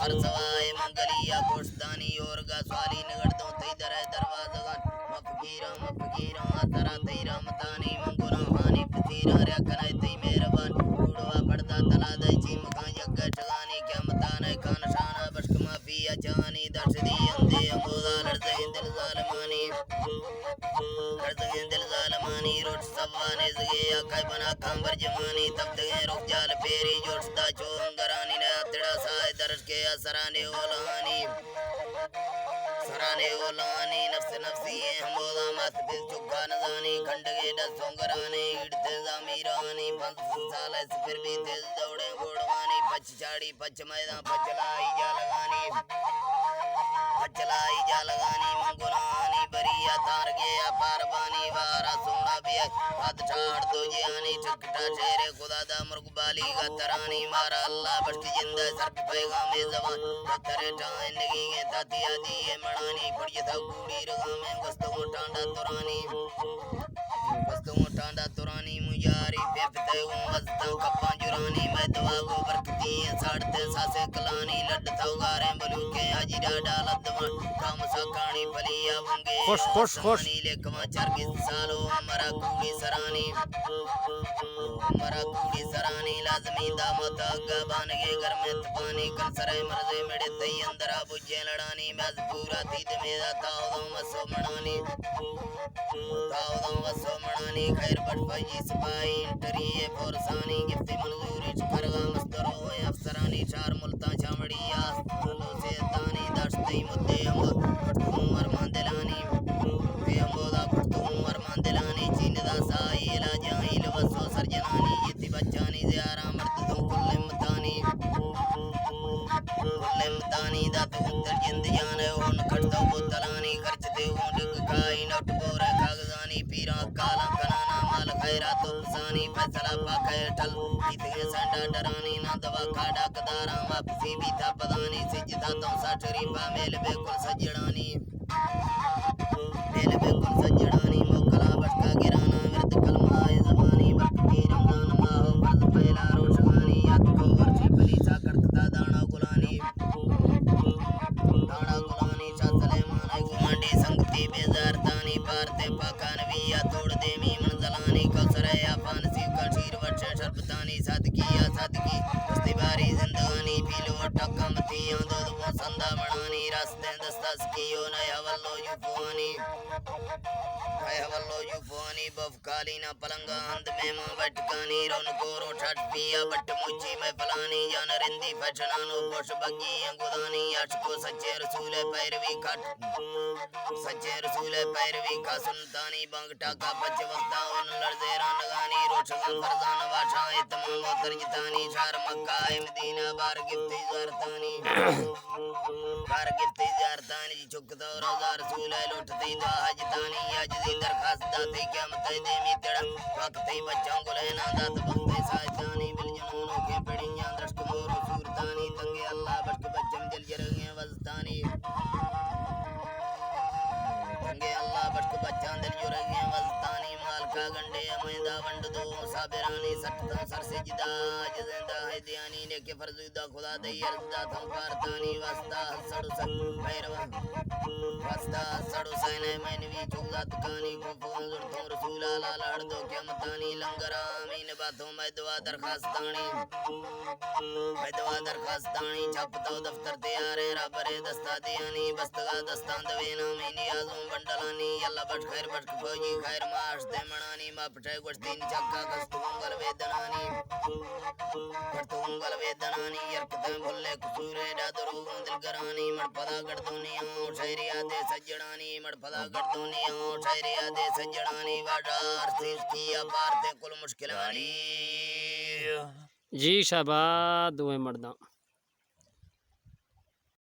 हर सवाए मंगलिया कोस्तानी और गसवाली नगर दो तेदर दरवाजा मफकीरा तरा तेरा मतानी मंगुरा हानी पतीरा रे कनाई ते मेहरबान उड़वा पड़दा तला दई जी मका यग ठगानी क्या मताने खान शाना बश्क माफी अजानी दर्शदी अंदे अमोदा लड़दे दिल जालमानी रोट सवाने जगे अकाई बना कांबर जमानी तब तक रुक जाल फेरी जोड़ता चोंगरानी ने तेरा साय दर्श के सराने ओलानी नफ्स नफ्सी हमोदा मत बिल चुका नजानी खंडगे डसोंगरानी इड़ते जामीरानी पंस साले से फिर भी दिल दौड़े गोड़वानी पच चाड़ी पच मैदान पचलाई जा लगानी मंगुरानी बरिया तार गया पारबानी वारा सोना भी हाथ छाड़ दो जियानी चकटा चेहरे खुदा दा मुर्गबाली का तरानी मारा अल्लाह बश्त जिंदा सर पे पैगाम जवान पत्थर टाइन लगी है तातिया दिए मड़ानी पड़ी था कूड़ी रगा में गस्तों टांडा तुरानी मुजारी बेपते वस्ता कप्पा जुरानी मैं दवा को बरकती साड़ते सासे कलानी लड थौगारे बलूके हाजिरा डालत काम सकानी पलिया बंगे खुश नीले कमा चरगी सालो मरा कूड़ी सरानी लाजमी दामत अग्गा बानगे घर में तपानी कर सरे मरजे मेरे तई अंदरा बुझे लड़ानी मैं पूरा थीत मेरा ताओ मसो मड़ानी खैर बट भाई सिपाही इंटरिए फोरसानी गिफ्ती मंजूरी खरगा मस्तरो अफसरानी चार मुल्ता छामड़िया लो से तानी दर्शते मुद्दे उमर मांदलानी पे अमोदा उमर मांदलानी चीनदा साइला जाइल वसो सरजनानी यति बच्चानी ज़ियारा मर्द दो कुल्ले मतानी दा तो अंतर जिंद जाने उन खड़ता बोतलानी खर्चते उन काई नट बोरे कागजानी पीरा काला कनाना माल खैरा तो फसानी फैसला पाके टल इतने संडा डरानी ना दवा काड़ा कदारा वापसी भी था पदानी सिजदा तो साठरी पा मेल बेकुल सजड़ानी मोकला बटका गिराना मृत कलमा जबानी बरकती रमजान माहो फर्ज पहला रोशगानी याद को वर्ची बली सा करता दाना गुलानी चासले माने गुमांडी संगती बेजारतानी पारते पाकानवी या तोड़ देमी मंजलानी कौसरे या फानसी का शीर वर्ष शरबतानी सादकी इस्तिबारी जिंदगानी पीलो टकमती दो संदा बनानी रास्ते दस्ता सकियो नया वल्लो युफानी बफकालीना पलंगा अंद में मां बैठकानी रौनको रोठट पिया बट मुची में फलानी जान रिंदी फचनानो पोश बगी अंगुदानी अशको सच्चे रसूले पैरवी का सुनतानी बंगटा का बच वक्ता उन लड़जे रानगानी रोशगा फरजान वाशा इतमाम तरजतानी शार मक्का मदीना बार गिफ्ती ज़ारतानी चुकतो रोजा रसूल लुटती दो हजतानी अजदी दरखास्त दाती क्या मत देमी तेड़ा वक्ती बच्चों को लेना दात बंदे साजानी बिल जनूनों के पड़ियां दृष्ट मोरो सूरतानी तंगे अल्लाह बश्क बच्चम जल जरगे वस्तानी माल का गंडे मैदा वंड दो साबिरानी सटता सर से जिदा जिंदा है दियानी ने के फर्जुदा खुदा दे अर्दा थम कारतानी वस्ता सड़ु सन भैरवा वस्ता सड़ु सने मैनवी चुगत कानी को फंजुर तो रसूल अला लड़ दो क्या मतानी लंगरा मीन बातों में दुआ दरखास्तानी छपतो दफ्तर तैयार है रबरे दस्ता दियानी बस्तगा दस्तान दवेना मीनी आजम बंडलानी यल्ला बट खैर बट फौजी खैर माश दे मणानी मा पटे गोश्तीन चक्का ਕਰਤੂੰਗਲ ਵੇਦਨਾਨੀ ਯਰਕਤਾਂ ਭੁੱਲੇ ਕਸੂਰੇ ਦਾਦਰੂ ਦਿਲ ਕਰਾਨੀ ਮੜ ਪਦਾ ਕਰਦੂਨੀਆਂ ਸ਼ਾਇਰੀਆ ਦੇ ਸੱਜਣਾਨੀ ਮੜ ਪਦਾ ਕਰਦੂਨੀਆਂ ਸ਼ਾਇਰੀਆ ਦੇ ਸੱਜਣਾਨੀ ਵਾਡਾਰ ਸਿਸ਼ਤੀ ਅਪਾਰ ਤੇ ਕੁਲ ਮੁਸ਼ਕਿਲਾਨੀ ਜੀ ਸ਼ਾਬਾਦ ਦੋਵੇਂ ਮਰਦਾਂ।